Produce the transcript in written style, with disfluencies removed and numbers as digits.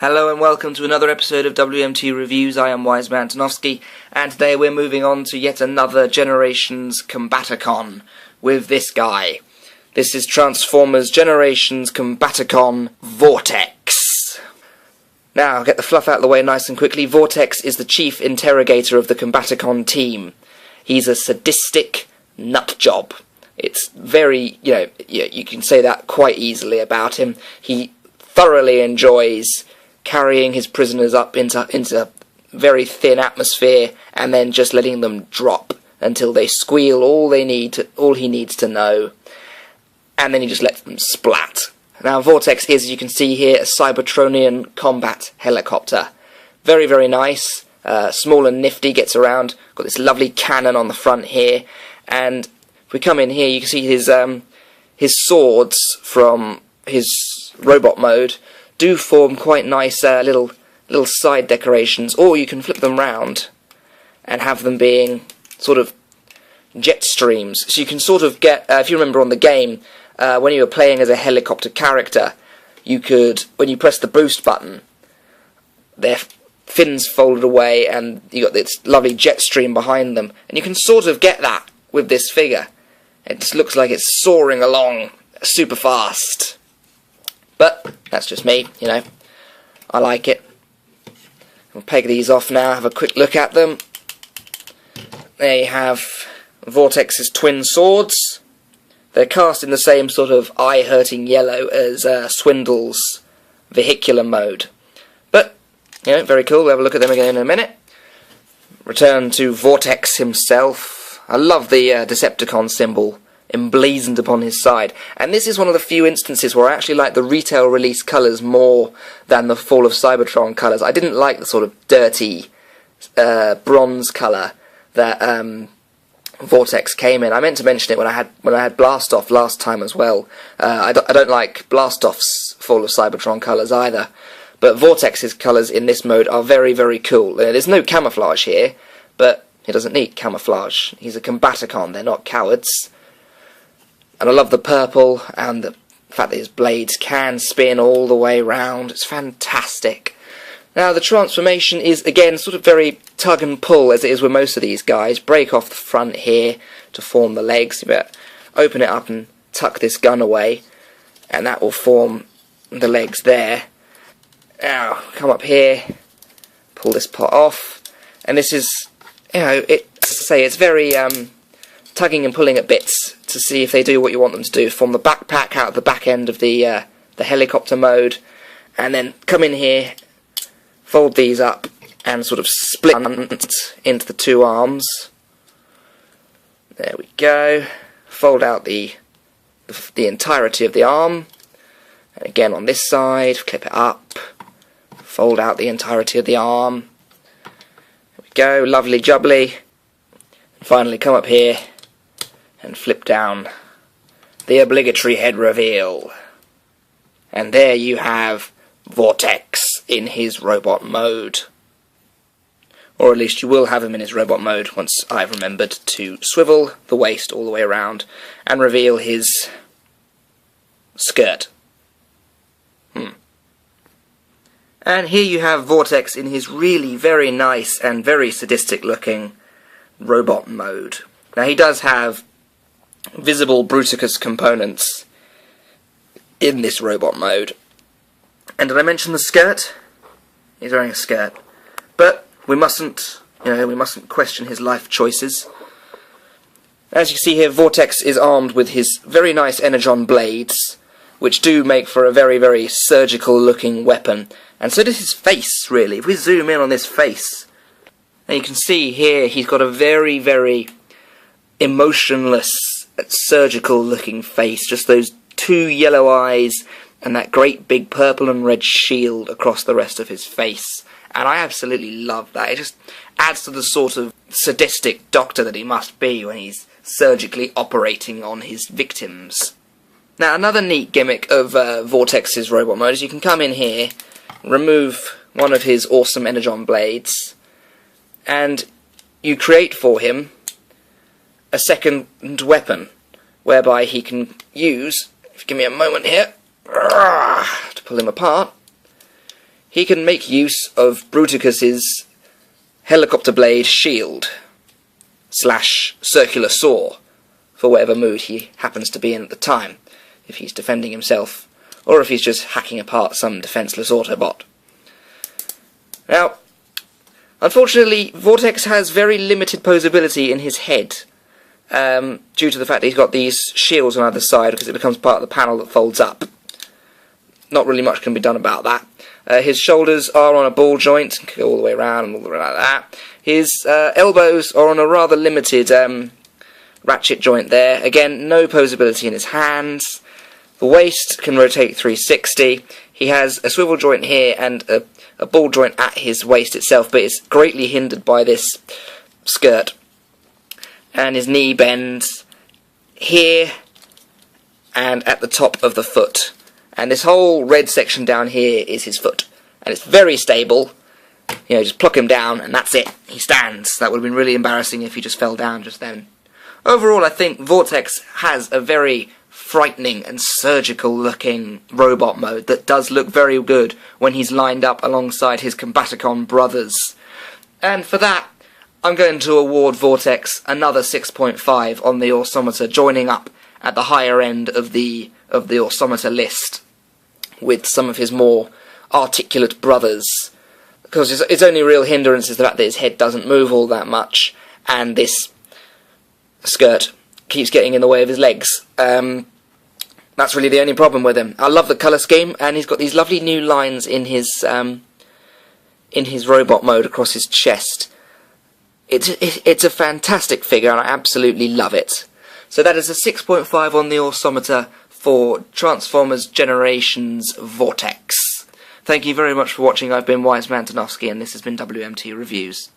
Hello and welcome to another episode of WMT Reviews. I am Wiseman Tanofsky, and today we're moving on to yet another Generations Combaticon with this guy. This is Transformers Generations Combaticon Vortex. Now, I'll get the fluff out of the way nice and quickly. Vortex is the chief interrogator of the Combaticon team. He's a sadistic nutjob. It's very, you can say that quite easily about him. He thoroughly enjoys carrying his prisoners up into very thin atmosphere and then just letting them drop until they squeal all he needs to know, and then he just lets them splat. Now Vortex is, as you can see here, a Cybertronian combat helicopter. Very, very nice, small and nifty, gets around, got this lovely cannon on the front here, and if we come in here you can see his swords from his robot mode do form quite nice little side decorations, or you can flip them round and have them being sort of jet streams. So you can sort of get, if you remember on the game, when you were playing as a helicopter character, you could, when you press the boost button, their fins folded away and you got this lovely jet stream behind them, and you can sort of get that with this figure. It just looks like it's soaring along super fast. But that's just me, I like it. We'll peg these off now, have a quick look at them. There you have Vortex's twin swords. They're cast in the same sort of eye-hurting yellow as Swindle's vehicular mode. But, very cool. We'll have a look at them again in a minute. Return to Vortex himself. I love the Decepticon symbol emblazoned upon his side, and this is one of the few instances where I actually like the retail release colours more than the Fall of Cybertron colours. I didn't like the sort of dirty bronze colour that Vortex came in. I meant to mention it when I had Blastoff last time as well. I don't like Blastoff's Fall of Cybertron colours either, but Vortex's colours in this mode are very, very cool. There's no camouflage here, but he doesn't need camouflage. He's a Combaticon, they're not cowards. And I love the purple and the fact that his blades can spin all the way round. It's fantastic. Now the transformation is again sort of very tug and pull, as it is with most of these guys. Break off the front here to form the legs. You better open it up and tuck this gun away, and that will form the legs there. Now come up here, pull this part off, and this is, it's very tugging and pulling at bits to see if they do what you want them to do. Form the backpack out of the back end of the helicopter mode, and then come in here, fold these up, and sort of split into the two arms. There we go. Fold out the entirety of the arm, and again on this side, clip it up, fold out the entirety of the arm. There we go, lovely jubbly. And finally come up here and flip down the obligatory head reveal. And there you have Vortex in his robot mode. Or at least you will have him in his robot mode once I've remembered to swivel the waist all the way around and reveal his skirt. And here you have Vortex in his really very nice and very sadistic looking robot mode. Now he does have visible Bruticus components in this robot mode. And did I mention the skirt? He's wearing a skirt. But we mustn't question his life choices. As you see here, Vortex is armed with his very nice energon blades, which do make for a very, very surgical looking weapon. And so does his face, really. If we zoom in on this face, and you can see here he's got a very, very emotionless, surgical looking face. Just those two yellow eyes and that great big purple and red shield across the rest of his face. And I absolutely love that. It just adds to the sort of sadistic doctor that he must be when he's surgically operating on his victims. Now another neat gimmick of Vortex's robot mode is you can come in here, remove one of his awesome energon blades, and you create for him a second weapon, whereby he can use, if you give me a moment here, to pull him apart, he can make use of Bruticus's helicopter blade shield / circular saw for whatever mood he happens to be in at the time, if he's defending himself or if he's just hacking apart some defenceless Autobot. Now, unfortunately, Vortex has very limited posability in his head, due to the fact that he's got these shields on either side, because it becomes part of the panel that folds up. Not really much can be done about that. His shoulders are on a ball joint, can go all the way around and all the way like that. His elbows are on a rather limited ratchet joint there. Again, no posability in his hands. The waist can rotate 360. He has a swivel joint here and a ball joint at his waist itself, but it's greatly hindered by this skirt. And his knee bends here and at the top of the foot. And this whole red section down here is his foot. And it's very stable. You know, just pluck him down and that's it. He stands. That would have been really embarrassing if he just fell down just then. Overall, I think Vortex has a very frightening and surgical looking robot mode that does look very good when he's lined up alongside his Combaticon brothers. And for that, I'm going to award Vortex another 6.5 on the Ausometer, joining up at the higher end of the Ausometer list with some of his more articulate brothers, because his only real hindrance is the fact that his head doesn't move all that much, and this skirt keeps getting in the way of his legs. That's really the only problem with him. I love the colour scheme, and he's got these lovely new lines in his robot mode across his chest. It's a fantastic figure, and I absolutely love it. So that is a 6.5 on the Ausometer for Transformers Generations Vortex. Thank you very much for watching. I've been Wiseman Danofsky, and this has been WMT Reviews.